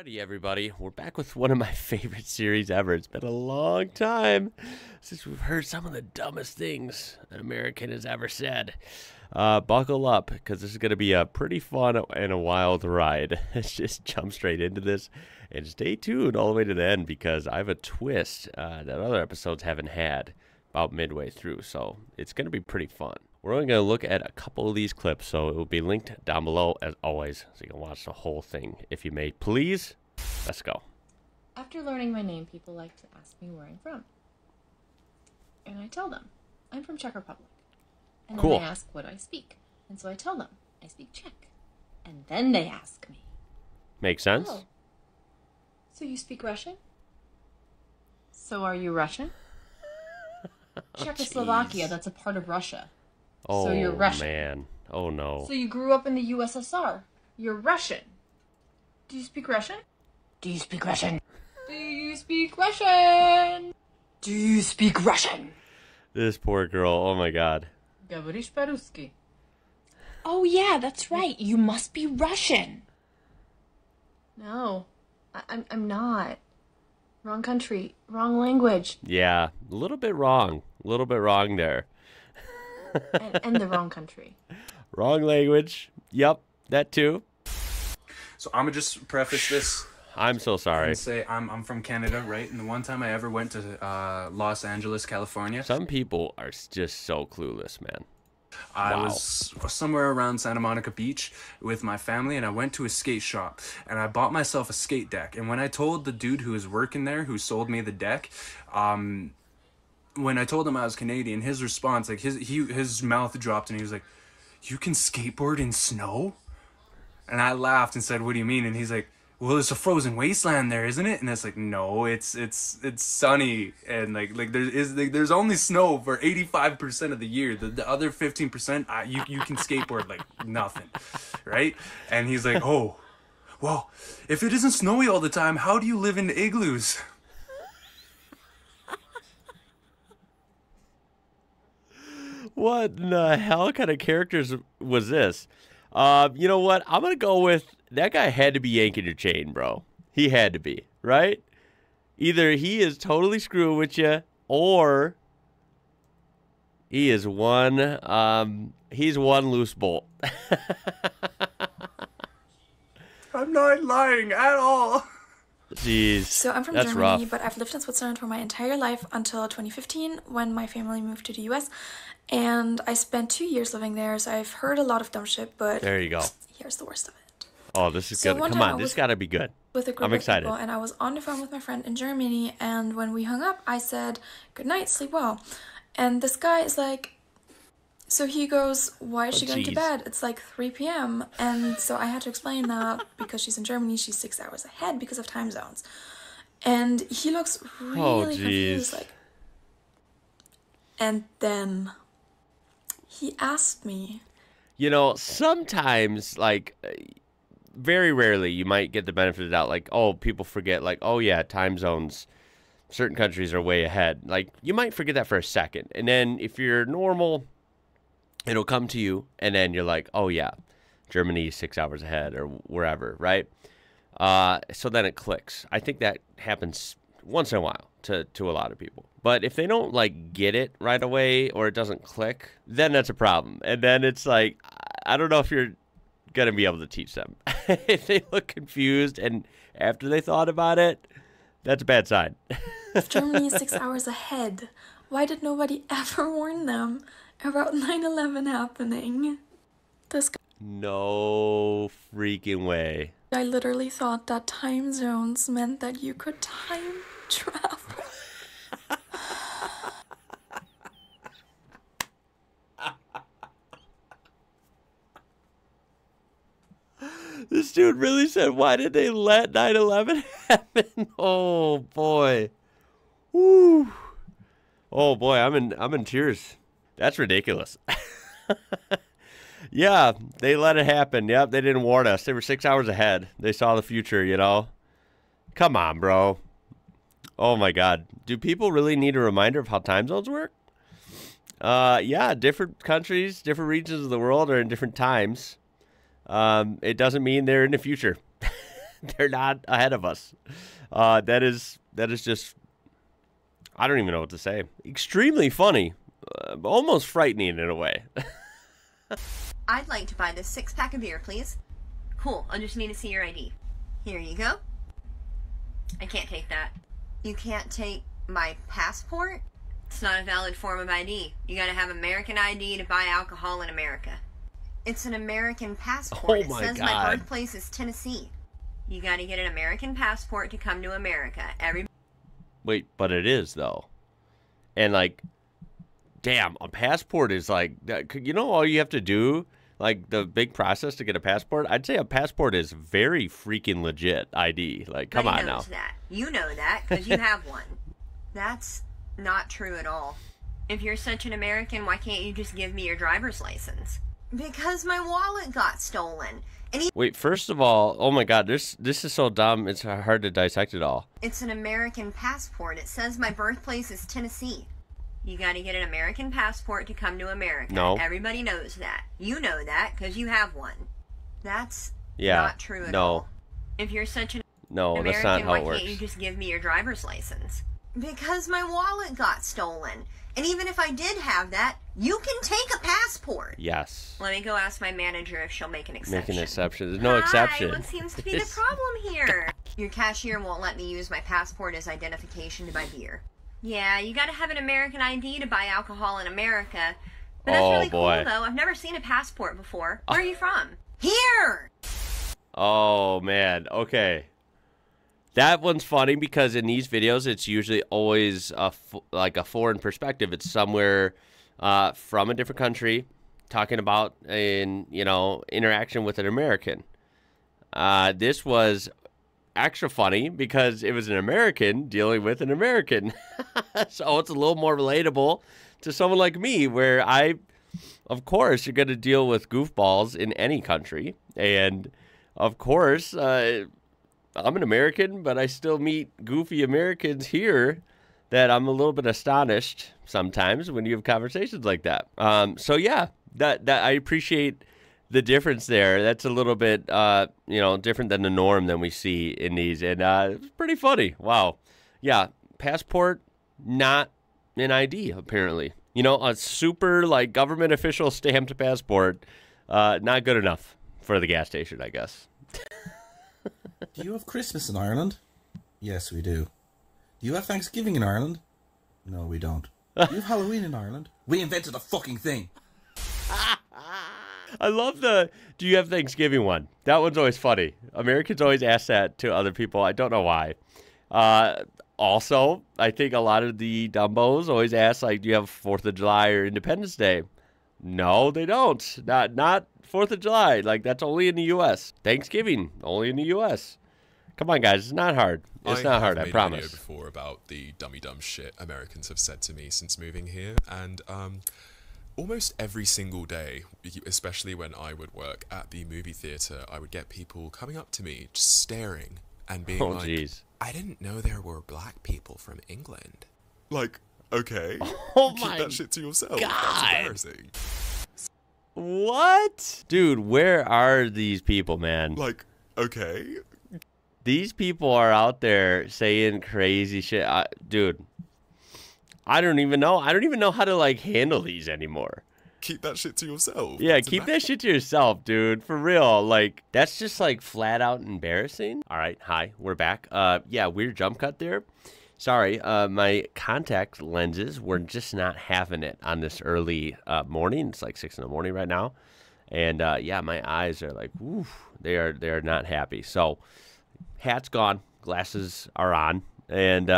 Alrighty, everybody, we're back with one of my favorite series ever. It's been a long time since we've heard some of the dumbest things an American has ever said. Buckle up, because this is going to be a pretty fun and a wild ride. Let's just jump straight into this, and stay tuned all the way to the end, because I have a twist that other episodes haven't had about midway through, so it's going to be pretty fun. We're only going to look at a couple of these clips, so it will be linked down below as always, so you can watch the whole thing if you may. Please, let's go. After learning my name, people like to ask me where I'm from. And I tell them, I'm from Czech Republic. And then Cool. they ask what I speak. And so I tell them, I speak Czech. And then they ask me, Makes sense? oh, so you speak Russian? So are you Russian? Czechoslovakia, that's a part of Russia. Oh, so you're Russian. Man. Oh, no. So you grew up in the USSR. You're Russian. Do you speak Russian? Do you speak Russian? Do you speak Russian? Do you speak Russian? This poor girl. Oh, my God. Говоришь по-русски. Oh, yeah, that's right. You must be Russian. No, I'm not. Wrong country. Wrong language. Yeah, a little bit wrong. A little bit wrong there. and the wrong country. Wrong language. Yep, that too. So I'm gonna just preface this I'm so sorry. and say I'm from Canada, right? And the one time I ever went to Los Angeles, California, Some people are just so clueless, man. I Wow. was somewhere around Santa Monica Beach with my family, and I went to a skate shop, and I bought myself a skate deck. And when I told the dude who was working there, who sold me the deck, when I told him I was Canadian, his response, like his mouth dropped, and he was like, "You can skateboard in snow?" And I laughed and said, "What do you mean?" And he's like, "Well, it's a frozen wasteland there, isn't it?" And it's like, "No, it's sunny, and there's only snow for 85% of the year. The other 15%, you can skateboard like nothing, right?" And he's like, "Oh, well, if it isn't snowy all the time, how do you live in igloos?" What in the hell kind of characters was this? You know what? I'm going to go with that guy had to be yanking your chain, bro. He had to be, right? Either he is totally screwing with you, or he is he's one loose bolt. I'm not lying at all. Jeez. So I'm from that's Germany, rough. but I've lived in Switzerland for my entire life until 2015 when my family moved to the US. And I spent 2 years living there, so I've heard a lot of dumb shit, but There you go. here's the worst of it. Oh, this is So good. one Come time on, I this was got to be good. With a group I'm of excited. people, and I was on the phone with my friend in Germany, and when we hung up, I said, "Good night, sleep well." And this guy is like, so he goes, "Why is she going to jeez. bed? It's like 3 p.m. And so I had to explain that because she's in Germany, she's 6 hours ahead because of time zones. And he looks really confused, jeez. like. And then he asked me, You know, sometimes, like, very rarely, you might get the benefit of the doubt. Like, oh, people forget, like, oh, yeah, time zones, certain countries are way ahead. Like, you might forget that for a second. And then if you're normal, it'll come to you, and then you're like, oh, yeah, Germany's 6 hours ahead or wherever, right? So then it clicks. I think that happens once in a while to a lot of people. But if they don't, like, get it right away or it doesn't click, then that's a problem. And then it's like, I don't know if you're going to be able to teach them. If they look confused and after they thought about it, that's a bad sign. if Germany is 6 hours ahead, why did nobody ever warn them about 9/11 happening? This No freaking way. guy literally thought that time zones meant that you could time travel. This dude really said, why did they let 9/11 happen? Oh, boy. Woo. Oh, boy, I'm in tears. That's ridiculous. Yeah, they let it happen. Yep, they didn't warn us. They were 6 hours ahead. They saw the future, you know? Come on, bro. Oh, my God. Do people really need a reminder of how time zones work? Yeah, different countries, different regions of the world are in different times. It doesn't mean they're in the future. They're not ahead of us. That is just, I don't even know what to say. Extremely funny, almost frightening in a way. I'd like to buy this 6-pack of beer, please. Cool, I'll just need to see your ID. Here you go. I can't take that. You can't take my passport? It's not a valid form of ID. You gotta have American ID to buy alcohol in America. It's an American passport. Oh It my says my God. birthplace is Tennessee. You gotta get an American passport to come to America. Wait, but it is though. And like, damn, a passport is like, you know, all you have to do, like the big process to get a passport. I'd say a passport is very freaking legit ID. Like, come on now. That. You know that because you have one. That's not true at all. If you're such an American, why can't you just give me your driver's license? Because my wallet got stolen. And Wait, first of all, oh my God, this is so dumb. It's hard to dissect it all. It's an American passport. It says my birthplace is Tennessee. You got to get an American passport to come to America. No. Everybody knows that. You know that because you have one. That's Yeah. not true at No. all. If you're such an No, American, that's not how why it works. can't you just give me your driver's license? Because my wallet got stolen. And even if I did have that, you can take a passport. Yes. Let me go ask my manager if she'll make an exception. Make an exception. There's no Hi, exception. what seems to be the problem here? Your cashier won't let me use my passport as identification to buy beer. Yeah, you gotta have an American ID to buy alcohol in America. But that's really boy. cool, though. I've never seen a passport before. Where are you from? Here! Oh, man. Okay. That one's funny because in these videos, it's usually always like a foreign perspective. It's somewhere from a different country talking about interaction with an American. This was extra funny because it was an American dealing with an American. So it's a little more relatable to someone like me where of course, you're going to deal with goofballs in any country. And of course, I'm an American, but I still meet goofy Americans here that I'm a little bit astonished sometimes when you have conversations like that. So yeah, that I appreciate the difference there. That's a little bit, different than the norm than we see in these, and it's pretty funny. Wow, yeah, passport not an ID apparently. A super like government official stamped passport, not good enough for the gas station, I guess. Do you have Christmas in Ireland? Yes, we do. Do you have Thanksgiving in Ireland? No, we don't. Do you have Halloween in Ireland? We invented the fucking thing. I love do you have Thanksgiving one? That one's always funny. Americans always ask that to other people. I don't know why. Also, I think a lot of the dumbos always ask, like, do you have 4th of July or Independence Day? No, they don't. Not 4th of July. Like, that's only in the U.S. Thanksgiving, only in the U.S. Come on, guys. It's not hard. It's not hard, I promise. I've made a video before about the dumb shit Americans have said to me since moving here, and almost every single day, especially when I would work at the movie theater, I would get people coming up to me, just staring and being like, geez. I didn't know there were black people from England. Like, okay. Oh keep my that shit to yourself. God. That's embarrassing. What? Dude, where are these people, man? Like, okay. These people are out there saying crazy shit. Dude, I don't even know. I don't even know how to, like, handle these anymore. Keep that shit to yourself. Yeah, That's keep that shit to yourself, dude. For real. Like, that's just, like, flat out embarrassing. All right. Hi. We're back. Yeah, weird jump cut there. Sorry. My contact lenses were just not having it on this early morning. It's like 6 in the morning right now. And, yeah, my eyes are like, woof. They are not happy. So, hat's gone. Glasses are on. And,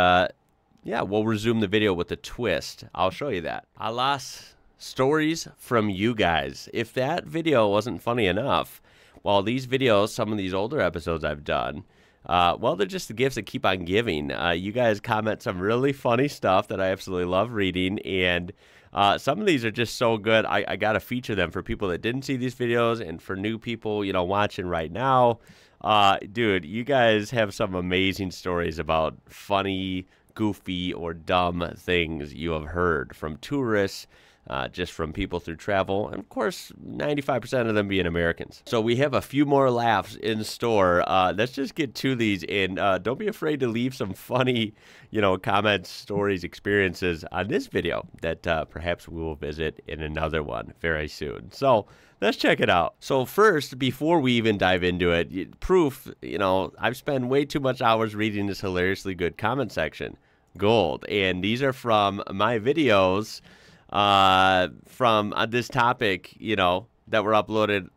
yeah, we'll resume the video with a twist. I'll show you that. Alas. Stories from you guys. If that video wasn't funny enough, well, these videos, some of these older episodes I've done, well, they're just the gifts that keep on giving. You guys comment some really funny stuff that I absolutely love reading, and some of these are just so good. I got to feature them for people that didn't see these videos and for new people, watching right now. Dude, you guys have some amazing stories about funny, goofy, or dumb things you have heard from tourists, just from people through travel, and of course 95% of them being Americans. So we have a few more laughs in store. Let's just get to these, and don't be afraid to leave some funny, comments, stories, experiences on this video that perhaps we will visit in another one very soon. So let's check it out. So first, before we even dive into it, proof, I've spent way too much hours reading this hilariously good comment section. Gold. And these are from my videos from this topic, that were uploaded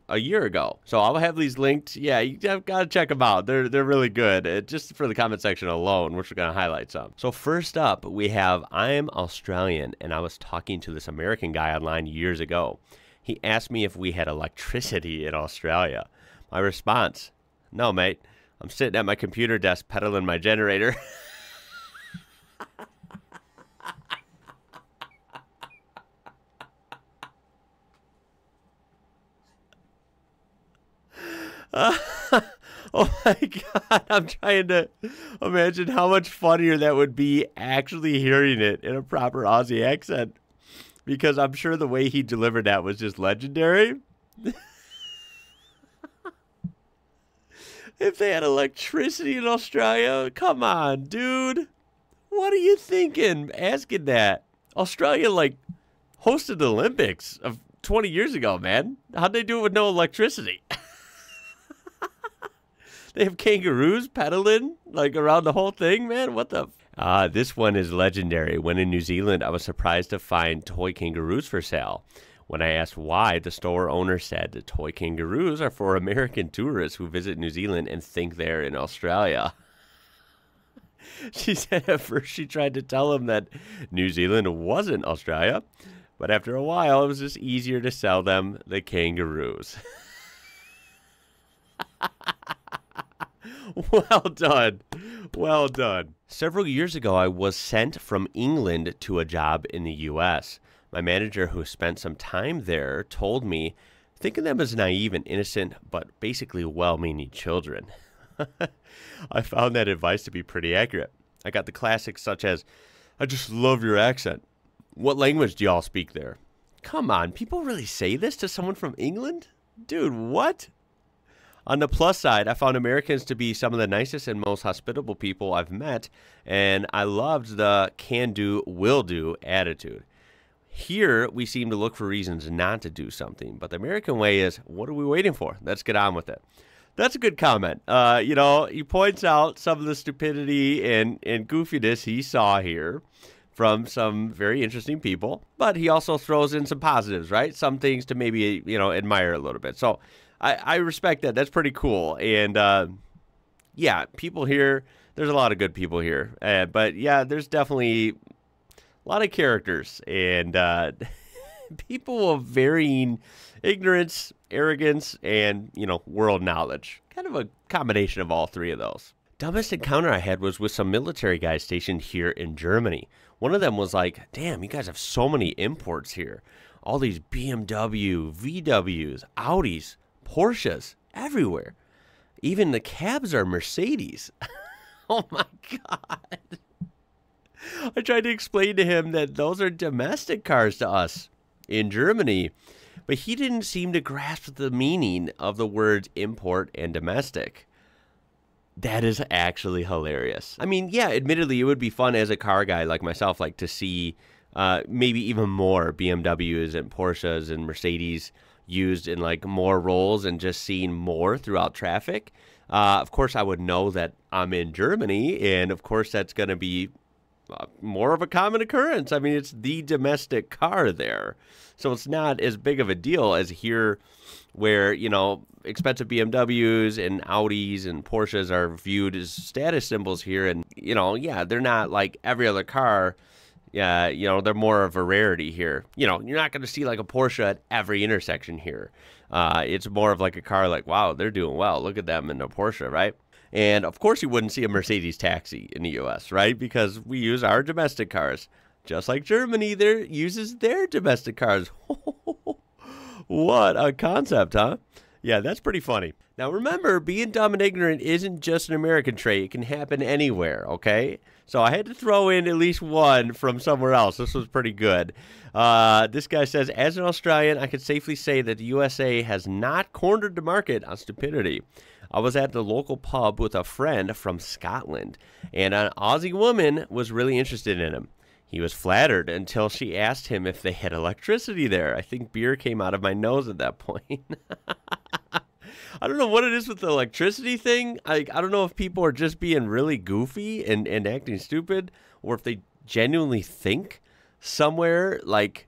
a year ago. So I'll have these linked. Yeah, you got to check them out. They're really good. Just for the comment section alone, which we're going to highlight some. So first up, we have, I'm Australian, and I was talking to this American guy online years ago. He asked me if we had electricity in Australia. My response, no, mate. I'm sitting at my computer desk pedaling my generator. Oh my God, I'm trying to imagine how much funnier that would be actually hearing it in a proper Aussie accent, because I'm sure the way he delivered that was just legendary. If they had electricity in Australia, come on, dude. What are you thinking asking that? Australia, hosted the Olympics of 20 years ago, man. How'd they do it with no electricity? They have kangaroos pedaling, around the whole thing, man. What the? This one is legendary. When in New Zealand, I was surprised to find toy kangaroos for sale. When I asked why, the store owner said the toy kangaroos are for American tourists who visit New Zealand and think they're in Australia. She said at first she tried to tell him that New Zealand wasn't Australia, but after a while, it was just easier to sell them the kangaroos. Well done. Well done. Several years ago, I was sent from England to a job in the U.S. My manager, who spent some time there, told me, think of them as naive and innocent, but basically well-meaning children. I found that advice to be pretty accurate. I got the classics such as, I just love your accent. What language do y'all speak there? Come on, people really say this to someone from England? Dude, what? On the plus side, I found Americans to be some of the nicest and most hospitable people I've met, and I loved the can-do, will-do attitude. Here, we seem to look for reasons not to do something, but the American way is, what are we waiting for? Let's get on with it. That's a good comment. He points out some of the stupidity and goofiness he saw here from some very interesting people, but he also throws in some positives, right? Some things to maybe, admire a little bit. So I respect that. That's pretty cool. And, yeah, people here, there's a lot of good people here. But, yeah, there's definitely a lot of characters and people of varying ignorance, arrogance, and, world knowledge. Kind of a combination of all three of those. Dumbest encounter I had was with some military guys stationed here in Germany. One of them was like, damn, you guys have so many imports here. All these BMW, VWs, Audis, Porsches, everywhere. Even the cabs are Mercedes. Oh my God. I tried to explain to him that those are domestic cars to us in Germany, but he didn't seem to grasp the meaning of the words import and domestic. That is actually hilarious. I mean, yeah, admittedly, it would be fun as a car guy like myself, to see maybe even more BMWs and Porsches and Mercedes used in more roles and just seeing more throughout traffic. Of course, I would know that I'm in Germany, and of course, that's going to be more of a common occurrence. I mean, it's the domestic car there. So it's not as big of a deal as here where, expensive BMWs and Audis and Porsches are viewed as status symbols here. And, yeah, they're not like every other car. Yeah, they're more of a rarity here. You're not going to see a Porsche at every intersection here. It's more of a car wow, they're doing well. Look at them in a Porsche, right? And, of course, you wouldn't see a Mercedes taxi in the U.S., right? Because we use our domestic cars. Just like Germany uses their domestic cars. What a concept, huh? Yeah, that's pretty funny. Now remember, being dumb and ignorant isn't just an American trait. It can happen anywhere, okay? So I had to throw in at least one from somewhere else. This was pretty good. This guy says, as an Australian, I can safely say that the USA has not cornered the market on stupidity. I was at the local pub with a friend from Scotland, and an Aussie woman was really interested in him. He was flattered until she asked him if they had electricity there. I think beer came out of my nose at that point. I don't know what it is with the electricity thing. I don't know if people are just being really goofy and acting stupid, or if they genuinely think somewhere like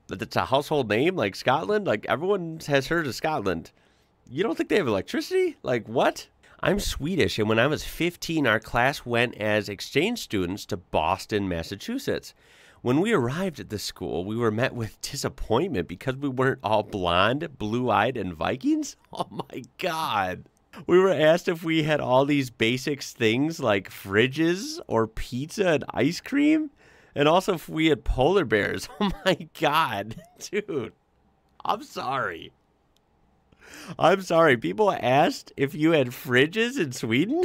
that's a household name like Scotland. Like everyone has heard of Scotland. You don't think they have electricity? Like what? I'm Swedish, and when I was 15, our class went as exchange students to Boston, Massachusetts. When we arrived at the school, we were met with disappointment because we weren't all blonde, blue-eyed, and Vikings. Oh my God. We were asked if we had all these basics things like fridges or pizza and ice cream, and also if we had polar bears. Oh my God, dude. I'm sorry. I'm sorry. People asked if you had fridges in Sweden?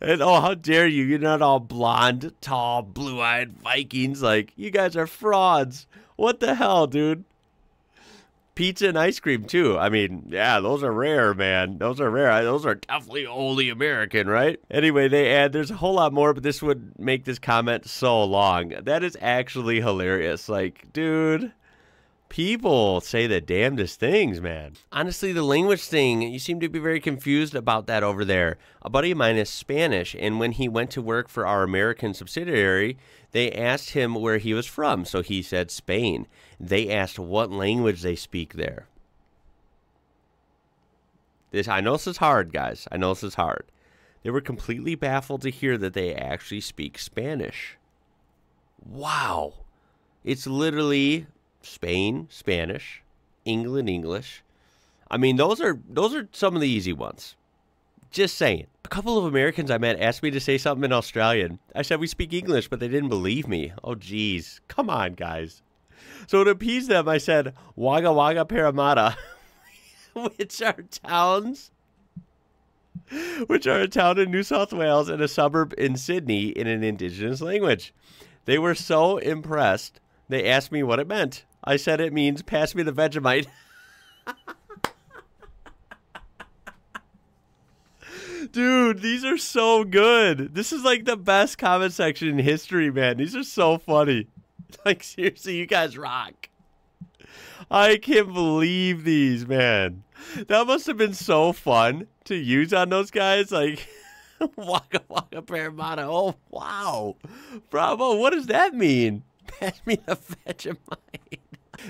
And oh, how dare you? You're not all blonde, tall, blue-eyed Vikings. Like, you guys are frauds. What the hell, dude? Pizza and ice cream, too. I mean, yeah, those are rare, man. Those are rare. Those are definitely only American, right? Anyway, they add, there's a whole lot more, but this would make this comment so long. That is actually hilarious. Like, dude, people say the damnedest things, man. Honestly, the language thing, you seem to be very confused about that over there. A buddy of mine is Spanish, and when he went to work for our American subsidiary, they asked him where he was from, so he said Spain. They asked what language they speak there. I know this is hard, guys. I know this is hard. They were completely baffled to hear that they actually speak Spanish. Wow. It's literally Spain, Spanish, England, English. I mean, those are some of the easy ones. Just saying. A couple of Americans I met asked me to say something in Australian. I said we speak English, but they didn't believe me. Oh, geez. Come on, guys. So to appease them, I said, Wagga Wagga Parramatta, which are a town in New South Wales and a suburb in Sydney in an Indigenous language. They were so impressed, they asked me what it meant. I said it means, pass me the Vegemite. Dude, these are so good. This is like the best comment section in history, man. These are so funny. Like, seriously, you guys rock. I can't believe these, man. That must have been so fun to use on those guys. Like, Waka Waka Parramatta. Oh, wow. Bravo. What does that mean? Pass me the Vegemite.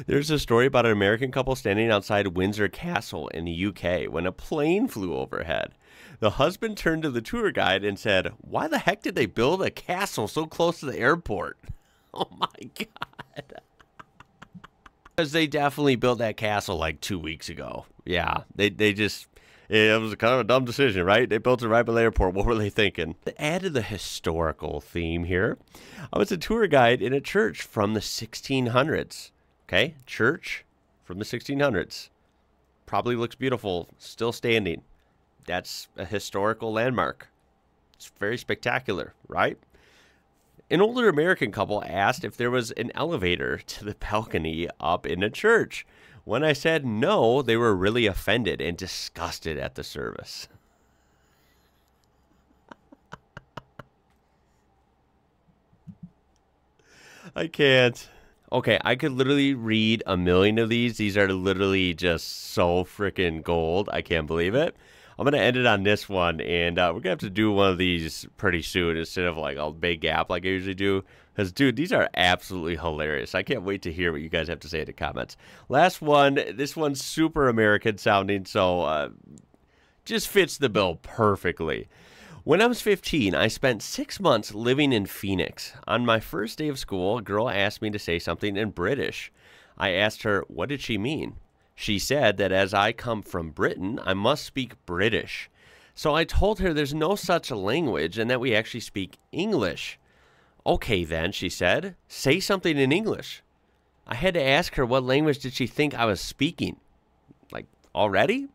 There's a story about an American couple standing outside Windsor Castle in the UK when a plane flew overhead. The husband turned to the tour guide and said, why the heck did they build a castle so close to the airport? Oh my God. Because they definitely built that castle like 2 weeks ago. Yeah, they just, it was kind of a dumb decision, right? They built it right by the airport. What were they thinking? To add to the historical theme here, I was a tour guide in a church from the 1600s. Okay, church from the 1600s. Probably looks beautiful, still standing. That's a historical landmark. It's very spectacular, right? An older American couple asked if there was an elevator to the balcony up in the church. When I said no, they were really offended and disgusted at the service. I can't. Okay, I could literally read a million of these. These are literally just so freaking gold. I can't believe it. I'm going to end it on this one, and we're going to have to do one of these pretty soon instead of like a big gap like I usually do. Because, dude, these are absolutely hilarious. I can't wait to hear what you guys have to say in the comments. Last one, this one's super American sounding, so just fits the bill perfectly. When I was 15, I spent 6 months living in Phoenix. On my first day of school, a girl asked me to say something in British. I asked her, what did she mean? She said that as I come from Britain, I must speak British. So I told her there's no such language and that we actually speak English. Okay then, she said, say something in English. I had to ask her what language did she think I was speaking. already?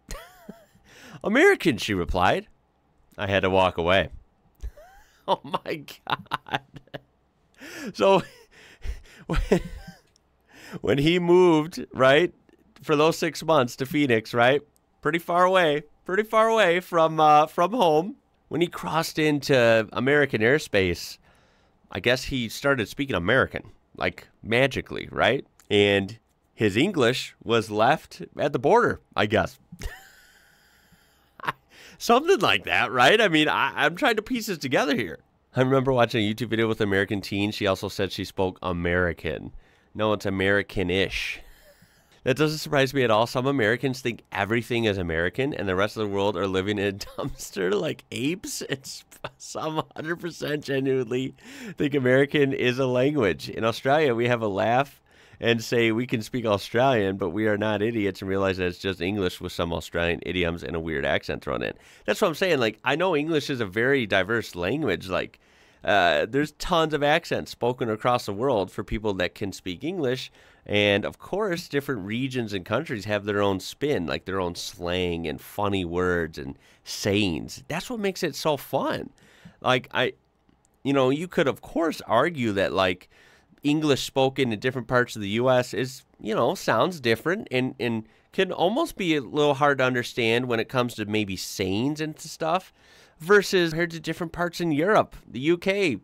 American, she replied. I had to walk away. Oh my God. So when he moved, right, for those 6 months to Phoenix, right, pretty far away from home. When he crossed into American airspace, I guess he started speaking American, like magically, right? And his English was left at the border, I guess. Something like that, right? I mean, I'm trying to piece this together here. I remember watching a YouTube video with an American teen. She also said she spoke American. No, it's American-ish. That doesn't surprise me at all. Some Americans think everything is American, and the rest of the world are living in a dumpster like apes. It's some 100% genuinely think American is a language. In Australia, we have a laugh and say we can speak Australian, but we are not idiots and realize that it's just English with some Australian idioms and a weird accent thrown in. That's what I'm saying. Like, I know English is a very diverse language. Like, there's tons of accents spoken across the world for people that can speak English. And, of course, different regions and countries have their own spin, like their own slang and funny words and sayings. That's what makes it so fun. Like, you could, of course, argue that, like, English spoken in different parts of the U.S. is, sounds different and can almost be a little hard to understand when it comes to maybe sayings and stuff versus compared to different parts in Europe, the U.K.,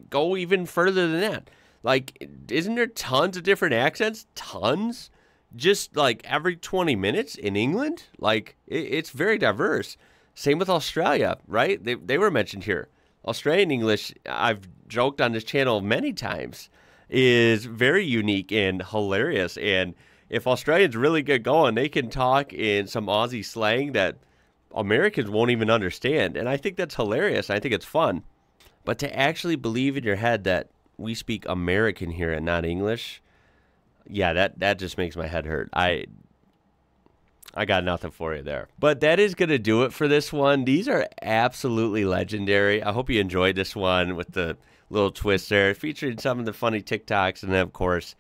go even further than that. Like, isn't there tons of different accents? Tons? Just, like, every 20 minutes in England? Like, it's very diverse. Same with Australia, right? They were mentioned here. Australian English, I've joked on this channel many times, is very unique and hilarious. And if Australians really get going, they can talk in some Aussie slang that Americans won't even understand. And I think that's hilarious. I think it's fun. But to actually believe in your head that we speak American here and not English, yeah, that just makes my head hurt. I got nothing for you there. But that is going to do it for this one. These are absolutely legendary. I hope you enjoyed this one with the little twist there, featuring some of the funny TikToks, and then, of course,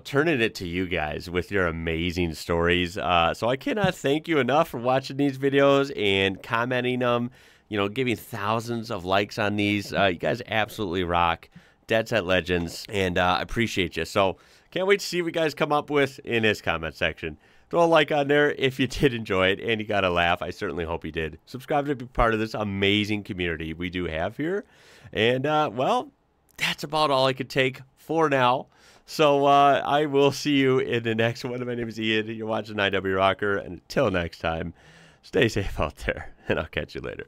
turning it to you guys with your amazing stories. So I cannot thank you enough for watching these videos and commenting them, giving thousands of likes on these. You guys absolutely rock. Dead Set Legends, and I appreciate you. So can't wait to see what you guys come up with in this comment section. Throw a like on there if you did enjoy it and you got a laugh. I certainly hope you did. Subscribe to be part of this amazing community we do have here. And, well, that's about all I could take for now. So I will see you in the next one. My name is Ian. You're watching IWrocker. And until next time, stay safe out there, and I'll catch you later.